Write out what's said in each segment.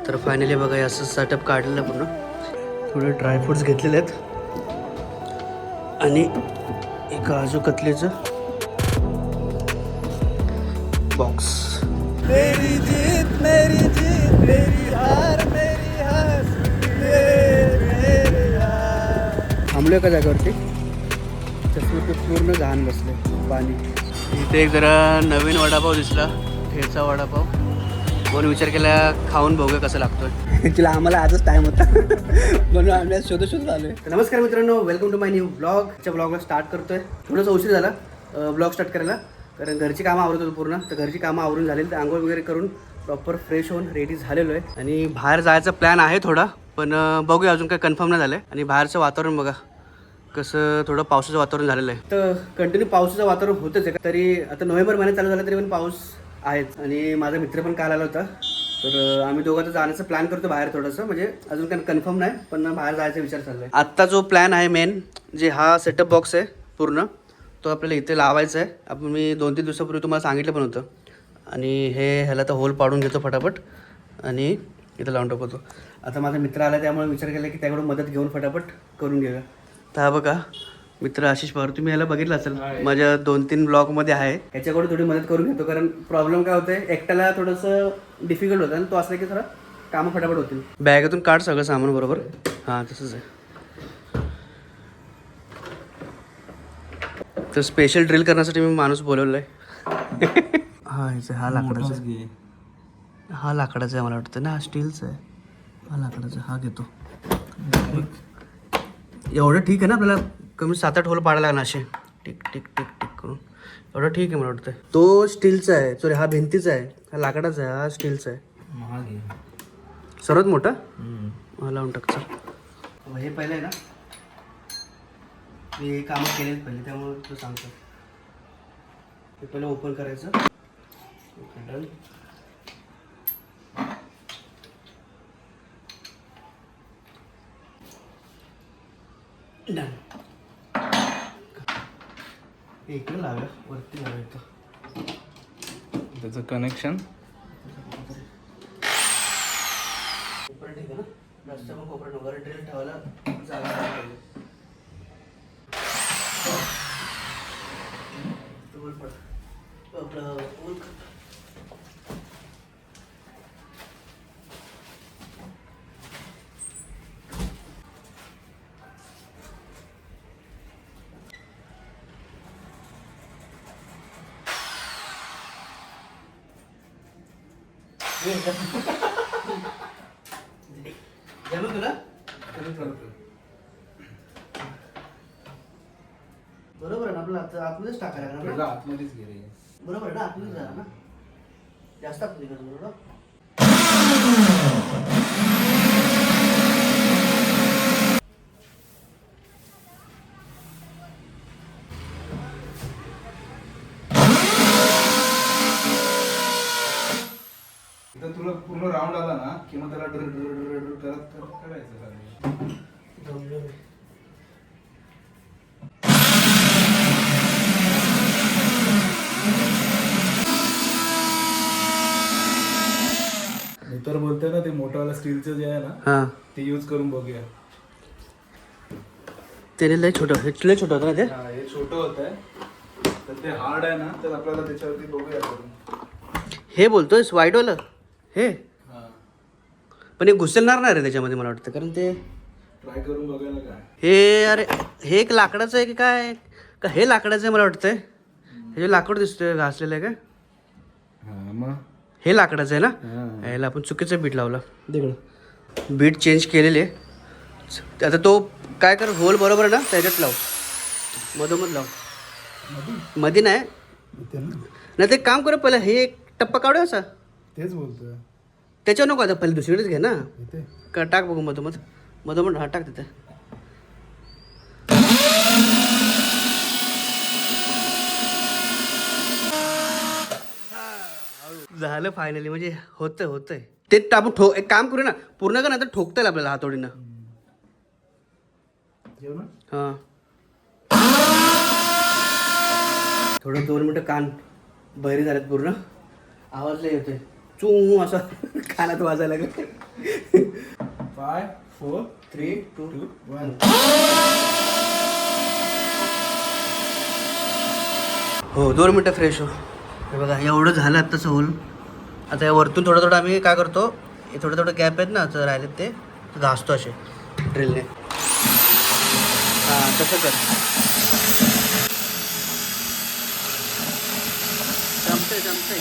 तर फायनली बघा असं सेटअप काढलेलं पूर्ण. थोडे ड्रायफ्रुट्स घेतलेले आहेत आणि एक काजू कतलीचं बॉक्स. थांबलोय का जागेवरती तसं पूर्ण घाण बसले पाणी. इथे एक जरा नवीन वडापाव दिसला, ठेचा वडापाव. म्हणून विचार केला खाऊन बघूया कसं लागतोय. ॲक्च्युली आम्हाला आजच टाइम होता म्हणून आम्ही आज शोधत आलोय. नमस्कार मित्रांनो, welcome to my new blog. च्या ब्लॉगला स्टार्ट करतोय. थोडंसं उशीर झाला ब्लॉग स्टार्ट करायला, कारण घरची कामं आवरत होतो पूर्ण. तर घरची कामं आवरून झालेली, तर आंघोळ वगैरे करून प्रॉपर फ्रेश होऊन रेडी झालेलो आहे. आणि बाहेर जायचा प्लॅन आहे थोडा, पण बघूया अजून काही कन्फर्म नाही झालं आहे. आणि बाहेरचं वातावरण बघा कसं, थोडं पावसाचं वातावरण झालेलं आहे. तर कंटिन्यू पावसाचं वातावरण होतंच आहे. तरी आता नोव्हेंबर महिन्यात चालू झाला तरी पण पाऊस आहेच. आणि माझा मित्र पण काल आला होता, तर आम्ही दोघांचं जाण्याचा प्लॅन करतो बाहेर थोडंसं. म्हणजे अजून काही कन्फर्म नाही, पण बाहेर जायचा विचार चालला आहे. आत्ता जो प्लॅन आहे मेन, जे हा सेटअप बॉक्स आहे पूर्ण, तो आपल्याला इथे लावायचा आहे. आपण मी 2-3 दिवसापूर्वी तुम्हाला सांगितलं पण होतं. आणि ह्याला तर होल पाडून घेतो फटाफट आणि इथं लावून टाकतो. आता माझा मित्र आला, त्यामुळे विचार केला की त्याकडून मदत घेऊन फटाफट करून घेऊया. तर हा बघा मित्र आशिष पवार, तुम्ही याला बघितलं असेल, माझ्या 2-3 ब्लॉगमध्ये आहे. याच्याकडून थोडी मदत करून घेतो, कारण प्रॉब्लेम काय होतं, एकट्याला थोडंसं डिफिकल्ट होतं आणि तो असला की थोडं कामं फटाफट होतील. बॅगेतून काढ सगळं सामान बरोबर. हां तसंच आहे. तर स्पेशल ड्रिल करण्यासाठी मी माणूस बोलवलं आहे. हा ह्याचं, हा लाकडाचा आहे. हा लाकडाचा आहे मला वाटतं ना, हा स्टीलचा आहे. हा लाकडाचा, हा घेतो. एवढं ठीक आहे ना, आपल्याला कमी 7-8 होल पाडायला लागणार असे टिक टिक टिक टिक करून. एवढं ठीक आहे मला वाटतं. तो स्टीलचा आहे, सॉरी हा भिंतीचा आहे. हा लाकडाचा आहे, हा स्टीलचा आहे. सर्वात मोठा हा लावून टाक. चल हे पहिलं आहे ना, मी हे कामं केलेत पहिले, त्यामुळे तुला सांगतो. हे पहिलं ओपन करायचं. डन. डन. इकडे लावूया, वरती लावूया इथं. त्याचं कनेक्शन कोपरा ठीक आहे ना, जास्त पण कोपरा नको, ड्रिल ठेवायला जागा पाहिजे. आपलं जमलं तुला? बरोबर आहे ना, आपलं आतमध्येच टाकायला लागणार ना. आतमध्येच गेले. बरोबर आहे ना, आतमध्येच जाणार ना, जास्त आतमध्ये करतो बरोबर. इथं तुला पूर्ण राऊंड आला ना की मग त्याला ड्र ड्र ड्र ड्र करत करत करायचं खाली. जमलं मी. मी तर बोलतोय ना, ते मोठंवाला स्टीलचं जे आहे ना, हां ते यूज करून बघूया. त्याने लय छोटं, हे लय छोटं होतं ना ते. हा, हे छोटं होत आहे तर ते हार्ड आहे ना, तर आपल्याला त्याच्यावरती बघूया करून. हे बोलतोयस वाईटवालं हे, हा, पण हे घुसलणार नाही रे त्याच्यामध्ये मला वाटतं, कारण ते ट्राय करून बघायला काय. हे अरे हे एक लाकडाचं आहे की काय, का हे लाकडाचं आहे मला वाटतंय. हे जे लाकूड दिसतंय घासलेलं आहे का, हा मग हे लाकडाचं आहे ना. हा. याला आपण चुकीचं बीट लावला, तिकडं बीट चेंज केलेले. आता तो काय कर, होल बरोबर आहे ना त्याच्यात लाव, मधोमध लाव. मध्ये नाही इथे ना, नाही ते काम करू, पहिलं हे एक टप्पा काढू असा, तेच बोलतोय. त्याच्यावर नको. आता पहिले दुसरीकडेच घे ना, इथे का टाक बघू मधोमध, मधोमध हा टाक तिथे. झालं फायनली, म्हणजे होतंय ते. आपण एक काम करू ना, पूर्ण का नाही तर ठोकता येईल आपल्याला हातोडीनं. जेवण हां थोडं 2 मिनटं कान बहिरे झालेत पूर्ण, आवाज लय येतोय. चू असं कानात वाजायला लागेल. 5 4 3 2 1. हो 2 मिनटं फ्रेश हो. हे बघा एवढं झालं आत्ताच होल. आता या वरतून थोडं थोडं आम्ही काय करतो, हे थोडं थोडं गॅप आहेत ना तर राहिलेत ते घासतो असे ड्रिलने. हां तसं कर. जमतंय.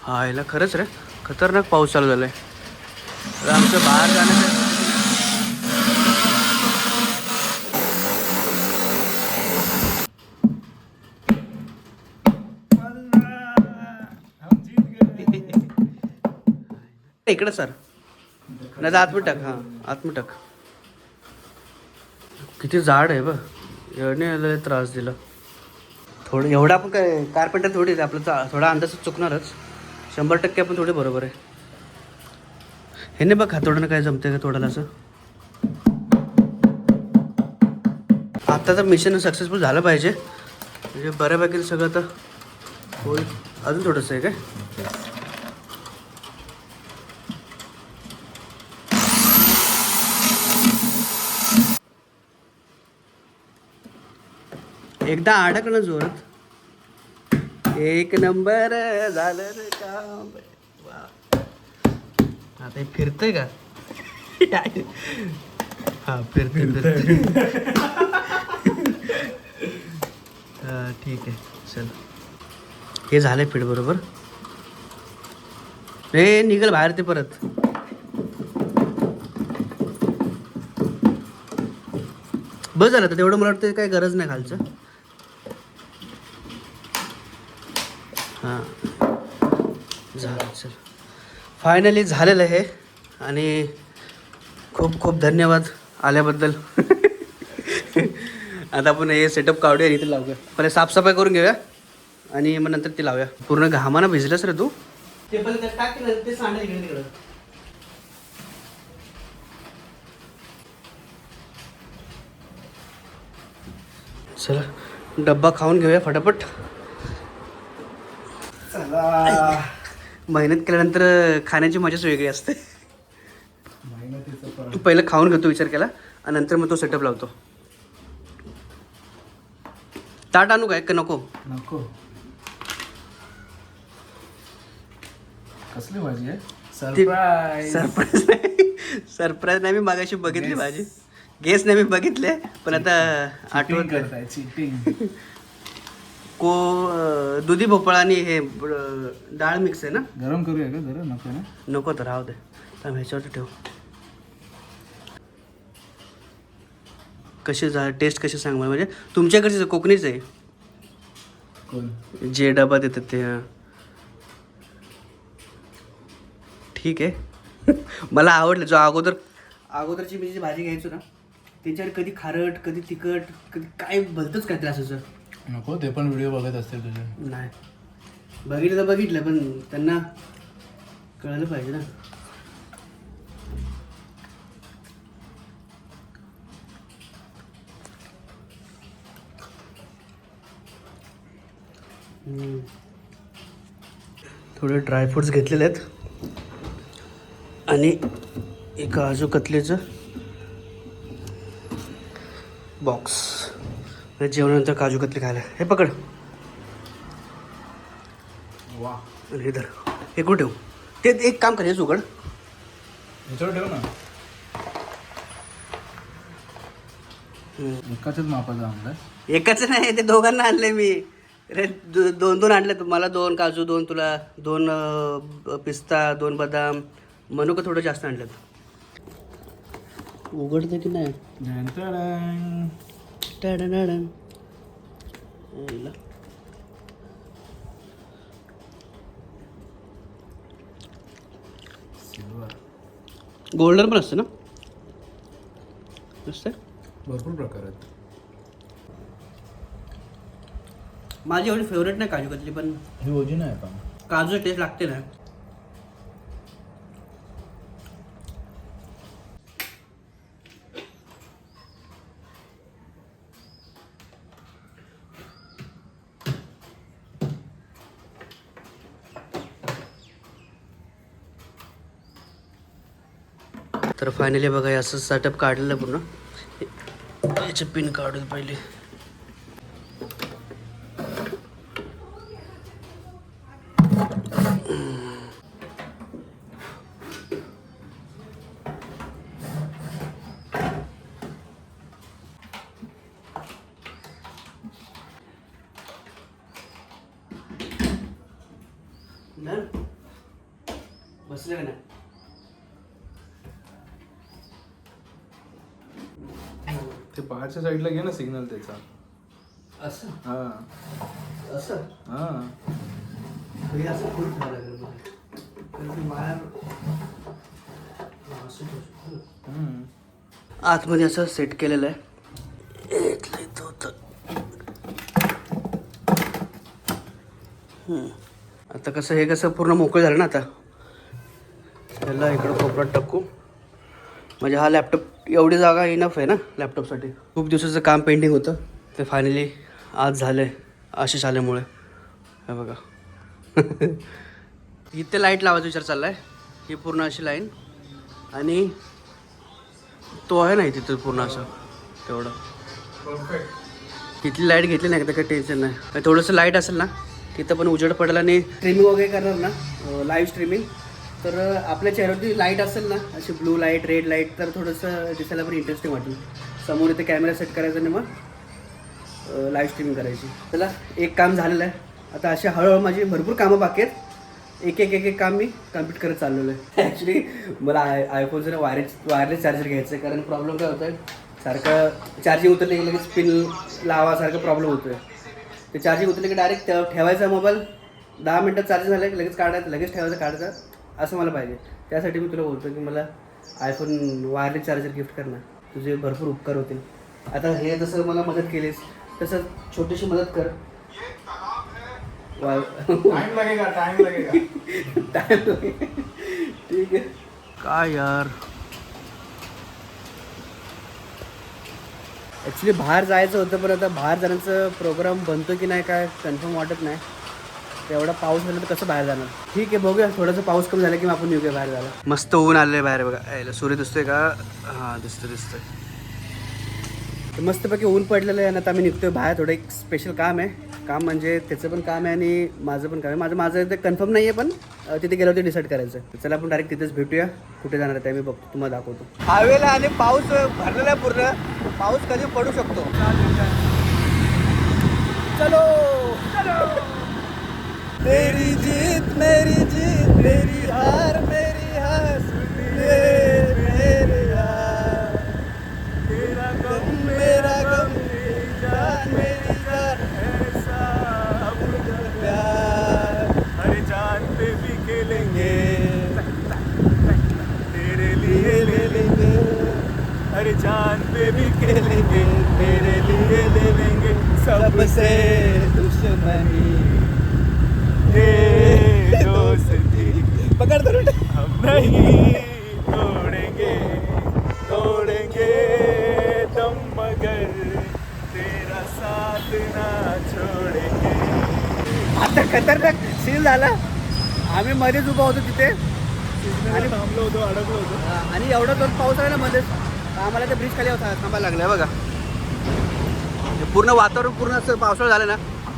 हा याला खरंच रे खतरनाक पाऊस चालू झालाय. तर आमचं बाहेर जाण्याचं इकडे सर नाही तर आतमध्ये टाक. हां आतमध्ये टाक. किती जाड आहे बघ. एवढे त्रास दिला थोडं. एवढा आपण काय कार्पेंटर थोडी आहे, आपलं थोडा अंदाज चुकणारच. 100% आपण थोडी बरोबर आहे. हे नाही बघ हातोड्यानं काय जमते का तोडायला असं. आता तर मिशन सक्सेसफुल झालं पाहिजे म्हणजे बऱ्यापैकी सगळं तर होईल. अजून थोडंसं आहे काय. एकदा अडकलं जोरात. एक नंबर झालं रे काम. वा. आता हे फिरतंय का. हा फिरतंय. हा ठीक आहे चल. हे झालंय फिट बरोबर. हे निघल बाहेर ते परत. बस झालं तर तेवढं. मला वाटतं काही गरज नाही खालचं. हां झालं चल. फायनली झालेलं आहे आणि खूप खूप धन्यवाद आल्याबद्दल. आता आपण हे सेटअप काढूया इथे लावूया. पहिले साफसफाई करून घेऊया आणि मग नंतर ते लावूया. पूर्ण घामानं भिजलंच रे तू. ते पहिले त्यात टाक ते सांडा इकडे तिकडं. चला डब्बा खाऊन घेऊया फटाफट. चला. मेहनत केल्यानंतर खाण्याची मजाच वेगळी असते. मेहनतीचं फळ. तू पहिलं खाऊन घेतो विचार केला आणि नंतर मग तो सेटअप लावतो. ताट आणू काय का नको. नको. कसली भाजी आहे. सरप्राईज नाही. मी मागाशी बघितली भाजी. गेस नाही मी बघितले पण आता आठवत करताय चीटिंग. दुधी भोपळा आणि हे डाळ मिक्स आहे ना. गरम करूया का जरा. नको ना. नको तर राहू दे. तर ह्याच्यावरती ठेव. कशी टेस्ट कशी सांग मला. म्हणजे तुमच्याकडचे कोकणीच आहे कोण जे डबा देतात ते. ठीक आहे. मला आवडलं. जो अगोदरची मी जी भाजी घ्यायचो ना त्यांच्यावर कधी खारट कधी तिखट कधी काय भलतंच काय त्रास असं. नको. ते पण व्हिडिओ बघत असतील तुझे. नाही बघितलं तर बघितलं पण त्यांना कळलं पाहिजे ना. थोडे ड्रायफ्रूट्स घेतलेले आहेत आणि एक काजू कतलीचं बॉक्स. जेवणानंतर काजू कतली खायला. हे पकड. वा. आणि हे धर. हे कुठे ठेवू. ते एक काम कर हेच उघड. ह्याच्यावर ठेव ना. एकाच मापाचा आणलाय. एकाच नाही ते दोघांना आणले मी रे. दोन आणले. मला 2 काजू 2 तुला 2 पिस्ता 2 बदाम. मनुका थोडं जास्त आणलं. उघडते की नाही. गोल्डन पण असतं ना. असतं भरपूर प्रकार आहेत. माझी एवढी फेवरेट नाही काजू कतली पण ही ओजी नाही का. काजू टेस्ट लागते ना. तर फायनली बघा हे असं सेटअप काढलेलं पूर्ण. याचे पिन काढून पहिले. बसले का नाही? ते पहाडच्या साईडला घे ना सिग्नल त्याचा. असं हा असं हा हे असं फुल ठेवावं लागेल मला. कारण की वायर असं ठेवू शकतो ना. आतमध्ये असं सेट केलेलं आहे. इथलं इथं होतं. आता कसं हे कसं पूर्ण मोकळं झालं ना आता. त्याला इकडं कोपऱ्यात टाकू. म्हणजे हा लॅपटॉप एवढी जागा इनफ आहे ना लॅपटॉपसाठी. खूप दिवसाचं काम पेंडिंग होतं ते फायनली आज झालं आहे आशिष आल्यामुळे. हे बघा इथे लाईट लावायचा विचार चालला आहे. ही पूर्ण अशी लाईन आणि तो आहे ना तिथं पूर्ण असं तेवढं. परफेक्ट. इथली लाईट घेतली नाही का काही टेन्शन नाही. थोडंसं लाईट असेल ना तिथं पण उजेड पडेल. आणि स्ट्रीमिंग वगैरे करणार ना लाईव्ह स्ट्रीमिंग तर आपल्या चेहऱ्यावरती लाईट असेल ना अशी ब्लू लाईट रेड लाईट तर थोडंसं दिसायला पण इंटरेस्टिंग वाटेल. समोर इथे कॅमेरा सेट करायचा आणि मग लाईव्ह स्ट्रीमिंग करायची. चला एक काम झालेलं आहे. आता अशी हळूहळू माझी भरपूर कामं बाकी आहेत. एक काम मी कम्प्लीट करत चाललेलं आहे. ॲक्च्युली मला आयफोनचं वायरलेस चार्जर घ्यायचं आहे. कारण प्रॉब्लेम काय होतं आहे सारखं चार्जिंग उतरले की लगेच पिन लावासारखं प्रॉब्लेम होतो आहे. ते चार्जिंग उतरले की डायरेक्ट ठेवायचा मोबाईल 10 मिनटात चार्जिंग झालं की लगेच काढायचं लगेच ठेवायचं काढायचं असं मला पाहिजे. त्यासाठी मी तुला बोलतो की मला आयफोन वायरलेस चार्जर गिफ्ट कर ना. तुझे भरपूर उपकार होतील. आता हे जसं मला मदत केलीस तसं छोटीशी मदत कर. टाइम लगेगा. ठीक आहे. काय यार ॲक्च्युली बाहेर जायचं होतं पण आता बाहेर जाण्याचं प्रोग्राम बनतो की नाही काय कन्फर्म वाटत नाही. एवढा पाऊस झाला तर कसं बाहेर जाणार. ठीक आहे बघूया थोडंसं पाऊस कमी झाला की मग आपण निघूया बाहेर जायला. मस्त ऊन आलं आहे बाहेर बघा. यायला सूर्य दिसतोय का? हां दिसतोय. तर मस्तपैकी ऊन पडलेलं आहे आणि आता आम्ही निघतोय बाहेर. थोडं एक स्पेशल काम आहे. काम म्हणजे त्याचं पण काम आहे आणि माझं पण काम आहे. माझं ते कन्फर्म नाही आहे पण तिथे गेल्यावरती डिसाईड करायचं आहे. चला आपण डायरेक्ट तिथेच भेटूया. कुठे जाणार आहे ते मी बघतो तुम्हाला दाखवतो. हायवेला आणि पाऊस भरलेला आहे पूर्ण. पाऊस कधी पडू शकतो. चलो तेरी जीत मेरी हार मेरी हार मेरे यार तेरा गम मेरा गम जान मेरी जान ऐसा मुझे प्यार हर जान पे भी खेलेंगे तेरे लिए ले लेंगे हर जान पे भी खेलेंगे तेरे लिए ले लेंगे सबसे दुश्मनी दोस्ती पकड़ दो हम नहीं तोड़ेंगे तुम मगर तेरा साथ ना छोड़ेंगे. आता खतरनाक सीन झाला. आम्ही मध्येच उभा होतो तिथे आणि थांबलो होतो अडकलो होतो आणि एवढा जोर पाऊस आहे ना मध्येच आम्हाला ते ब्रिज खाली थांबायला लागलं बघा. पूर्ण वातावरण पूर्ण असं पावसाळा झालं ना.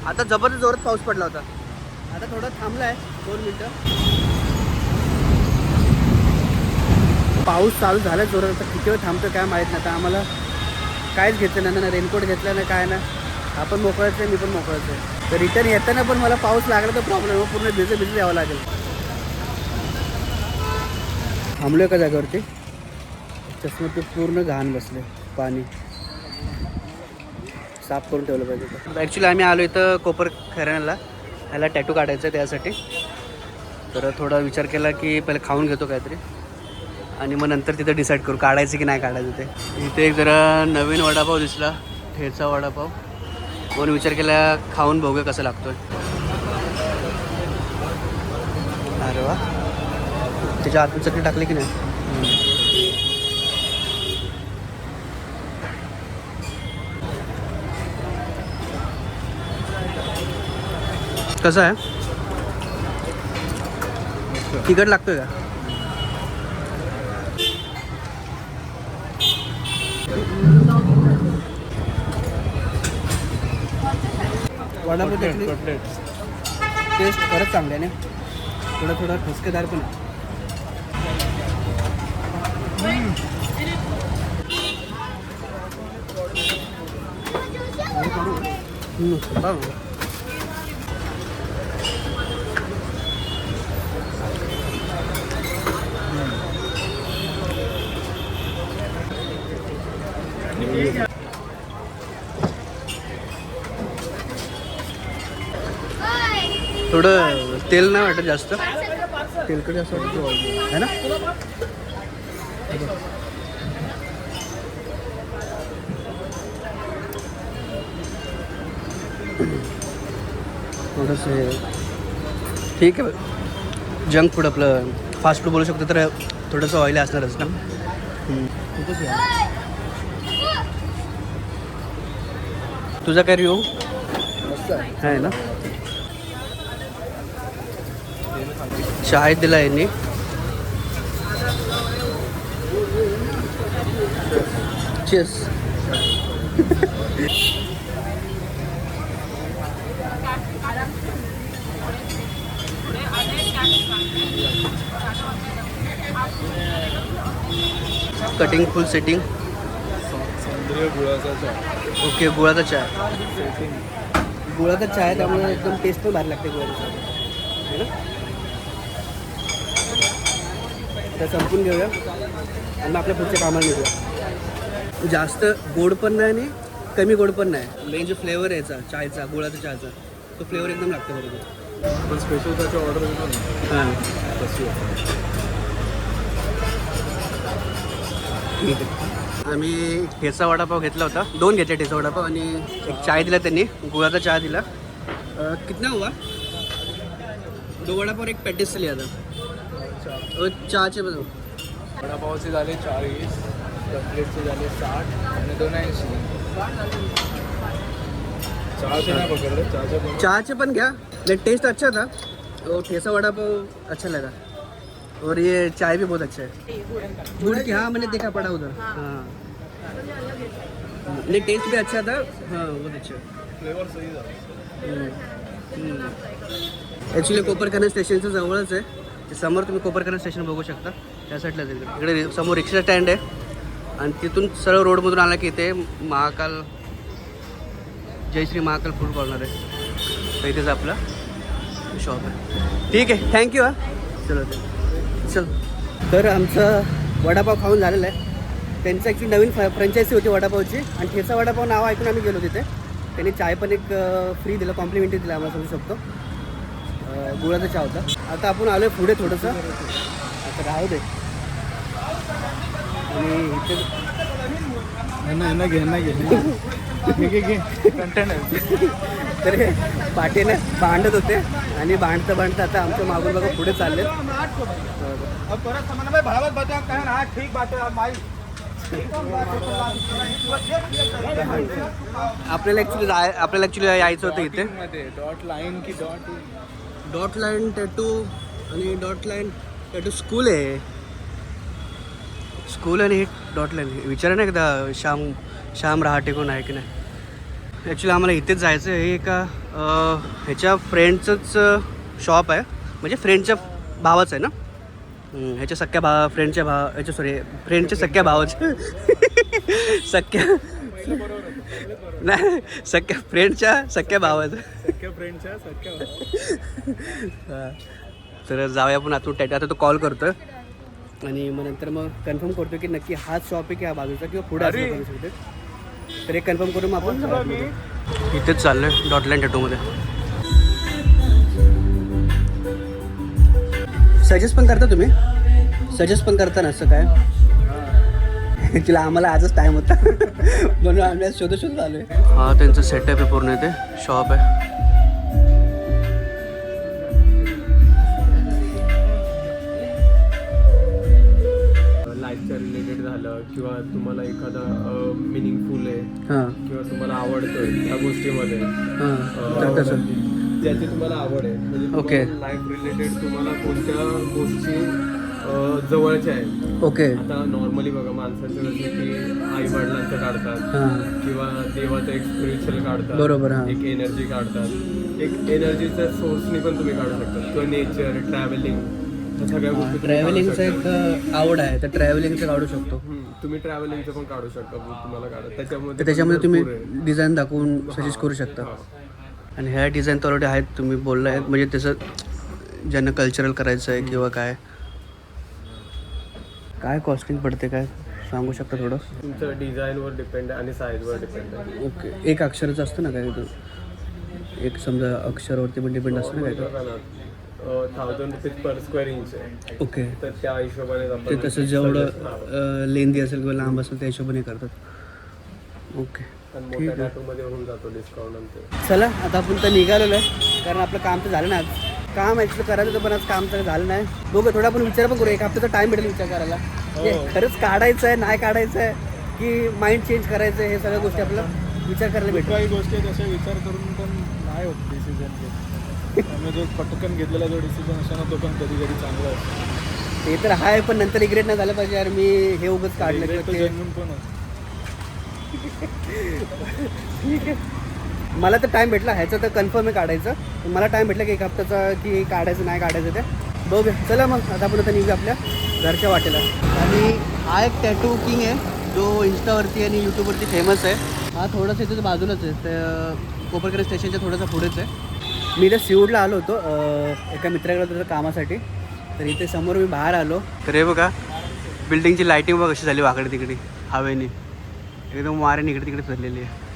आता जबरदस्त जोरात पाऊस पडला होता. आता थोडं थांबला आहे 2 मिनटं. पाऊस चालू झाला जोरात. आता किती वेळ थांबतो काय माहीत नाही. आता आम्हाला काहीच घेतलं नाही ना रेनकोट घेतला ना काय ना. आपण मोकळाचं आहे मी पण मोकळाचं आहे. तर रिटर्न येताना पण मला पाऊस लागला तर प्रॉब्लेम पूर्ण भिजत यावं लागेल. थांबलो एका जागेवरती. चष्मा ते पूर्ण घाण बसले. पाणी साफ करून ठेवलं पाहिजे. ॲक्च्युली आम्ही आलो इथं कोपर खऱ्याला. ह्याला टॅटू काढायचं आहे त्यासाठी. तर थोडा विचार केला की पहिले खाऊन घेतो काहीतरी आणि मग नंतर तिथं डिसाईड करू काढायचं की नाही काढायचं ते. इथे एक जरा नवीन वडापाव दिसला. ठेचा वडापाव. म्हणून विचार केला खाऊन बघूया कसं लागतोय. अरे वा त्याच्या आतून चटणी टाकली की नाही. कसं आहे तिखट लागतोय का? वडापाव त्याची टेस्ट खरंच चांगली आहे ना, थोडा ठसकेदार पण आहे. थोडं तेल नाही वाटत जास्त, तेलकट जास्त वाटत है ना. थोडंसं ठीक आहे. जंक फूड आपलं फास्ट फूड बोलू शकतो, तर थोडंसं ऑइली असणारच ना. खूपच तुझा काय रिव्ह्यू आहे ना. चाय दिला यांनी. चीज. Cutting full setting. ओके, गुळाचा चाय. गुळाचा चाय त्यामुळे एकदम टेस्ट पण भारी लागते गुळाचा चाय ना. आता संपून घेऊया आणि आपल्या पुढच्या कामाला निघूया. जास्त गोड पण नाही आणि कमी गोड पण नाही. मेन जो फ्लेवर आहे याचा चायचा, गुळाचा चहाचा, तो फ्लेवर एकदम लागतो बरोबर. पण स्पेशल त्याची ऑर्डर दिली ना. हां ठीक आहे. आम्ही ठेचा वडापाव घेतला होता, 2 घेतले ठेचा वडापाव आणि एक चाय दिला त्यांनी, गुळाचा चहा दिला. कितना हुआ? 2 वडापाव और एक पॅटीस लिया था. और चहाचे बघा. वडापावचे झाले 40, कटलेटचे झाले 60 आणि 280. चहाचे नाही पकडले, चहाचे पण घ्या. टेस्ट अच्छा था. और ठेचा वडापाव अच्छा लगा और ये चाय भी बहुत अच्छा है. गुड़ की, हाँ मैंने देखा पड़ा उधर. हाँ नहीं, टेस्ट भी अच्छा था. हाँ बहुत अच्छा. फ्लेवर सही झाला. ॲक्च्युली कोपरखाना स्टेशनचं जवळच आहे. ते समोर तुम्ही कोपरखाना स्टेशन बघू शकता. त्या साईडलाच इकडे समोर रिक्षा स्टँड आहे आणि तिथून सरळ रोडमधून आला की इथे महाकाल, जय श्री महाकाल फूड कॉर्नर आहे. तर इथेच आपला शॉप आहे. ठीक आहे, थँक्यू. चलो चल. तर आमचं वडापाव खाऊन झालेलं आहे. त्यांचं ॲक्च्युली नवीन फ्रँचायसी होती वडापावची आणि ठेचा वडापाव नाव ऐकून आम्ही गेलो तिथे. त्यांनी चाय पण एक फ्री दिलं, कॉम्प्लिमेंटरी दिलं आम्हाला, समजू शकतो. गुळाचा चहा होता. आता आपण आलो आहे पुढे थोडंसं. आता राहू दे. आणि इथे घे कंटेंट आहे. तर हे पाठीने भांडत होते आणि भांडता आता आमच्या मागून बघा पुढे चालले. आपल्याला ॲक्च्युली यायचं होतं इथे. डॉट लाईन की डॉट लाईन टॅटू आणि डॉट लाईन टॅटू स्कूल आहे. स्कूल आणि डॉट लाईन विचारा नाही एकदा श्याम रहाटे कोण आहे की नाही. ॲक्च्युली आम्हाला इथेच जायचं आहे. एका ह्याच्या फ्रेंडचंच शॉप आहे, म्हणजे फ्रेंडच्या भावाचं आहे ना. ह्याच्या सख्या फ्रेंडच्या सख्या भावाचं सख्या नाही, फ्रेंडच्या सख्या भावाचं. तर जाऊया आपण आतून टॅटू. आता तो कॉल करतोय आणि मग नंतर मग कन्फर्म करतो की नक्की हाच शॉप आहे की हा बाजूचा किंवा पुढे असं करू शकते. तर एक कन्फर्म करून मग आपण इथेच चाललोय डॉट लाईन टॅटूमध्ये. सजेस्ट पण करता तुम्ही? सजेस्ट पण करता ना असं काय? ॲक्च्युली आम्हाला आजच टाईम होता म्हणून आम्ही आज शोधत आलो आहे. हा त्यांचं सेटअप आहे पूर्ण, इथे शॉप आहे. लाईफच्या रिलेटेड झालं किंवा तुम्हाला एखादं मिनिंगफुल आहे किंवा तुम्हाला आवडतोय त्या गोष्टीमध्ये, ज्याची तुम्हाला आवड आहे, म्हणजे ओके, लाईफ रिलेटेड तुम्हाला कोणत्या गोष्टी जवळचे आहेत. ओके. आता नॉर्मली बघा माणसांचं कसं की आई वडिलांचं काढतात हां किंवा देवाचं एक स्पिरिच्युअल काढतात. बरोबर. हां एक एनर्जी काढतात. एक एनर्जीच्या सोर्सनी पण तुम्ही काढू शकता किंवा नेचर, ट्रॅव्हलिंग, सगळ्या गोष्टी तुम्ही काढू ट्रॅव्हलिंगचं शकता. एक आवड आहे तर ट्रॅव्हलिंगचं काढू शकतो. तुम्ही ट्रॅव्हलिंगचं पण काढू शकता तुम्हाला काढा तर त्याच्यामध्ये तुम्ही भरपूर आहे. डिझाईन दाखवून सजेस्ट करू शकता. हा. आणि ह्या डिझाईन तर ऑलरेडी आहेत तुम्ही बोलला आहेत म्हणजे त्याचं ज्यांना कल्चरल करायचं आहे किंवा काय काय कॉस्टिंग पडते काय सांगू शकता थोडं. तुमचं डिझाईनवर डिपेंड आहे आणि साईजवर डिपेंड आहे. ओके. एक अक्षराचं असतं ना काय एक समजा अक्षरावरती पण डिपेंड असतं ना काय 1000 रुपीज पर स्क्वेअर इंच आहे. ओके. तर त्या हिशोबाने ते तसं जेवढं लेंदी असेल किंवा लांब असेल त्या हिशोबाने करतात. ओके मोठ्या टॅटूमध्ये होऊन जातो डिस्काउंट नंतर. चला आता आपण तर निघालेलो आहे कारण आपलं काम तर झालं नाही आज. काम ॲक्च्युली करायचं होतं पण आज काम तर झालं नाही. बघू थोडा आपण विचार पण करू. एक हफ्त्याचा टाईम भेटेल विचार करायला हे खरंच काढायचं आहे नाही काढायचं आहे की माइंड चेंज करायचं आहे. हे सगळ्या गोष्टी आपल्याला विचार करायला भेटेल. काही गोष्टी तशा विचार करून पण नाही होत डिसिजन. आम्ही जो पटकन घेतलेला जो डिसिजन असतो ना तो पण कधी कधी चांगला असतो. ते तर आहे पण नंतर रिग्रेट नाही झालं पाहिजे यार मी हे उगाच काढलं Regret किंवा तर ते. genuine पण असतो. ठीक आहे. मला तर टाईम भेटला ह्याचं तर कन्फर्म आहे काढायचं. मला टाईम भेटला की एक हप्त्याचा की काढायचं नाही काढायचं ते बघ. चला मग आता आपण आता निघू आपल्या घरच्या वाटेला. आणि हा एक टॅटू किंग आहे जो इंस्टावरती आणि यूट्यूबवरती फेमस आहे. हा थोडासा इथं बाजूलाच आहे तर कोपरकरे स्टेशनच्या थोडासा पुढेच आहे. मी इथं सिवूडला आलो होतो एका मित्राकडे होतं कामासाठी. तर इथे समोर मी बाहेर आलो तर हे बघा बिल्डिंगची लाईटिंग बघ कशी झाली वाकडे तिकडे हवेने एकदम वाऱ्याने इकडे तिकडे फिरलेली आहे.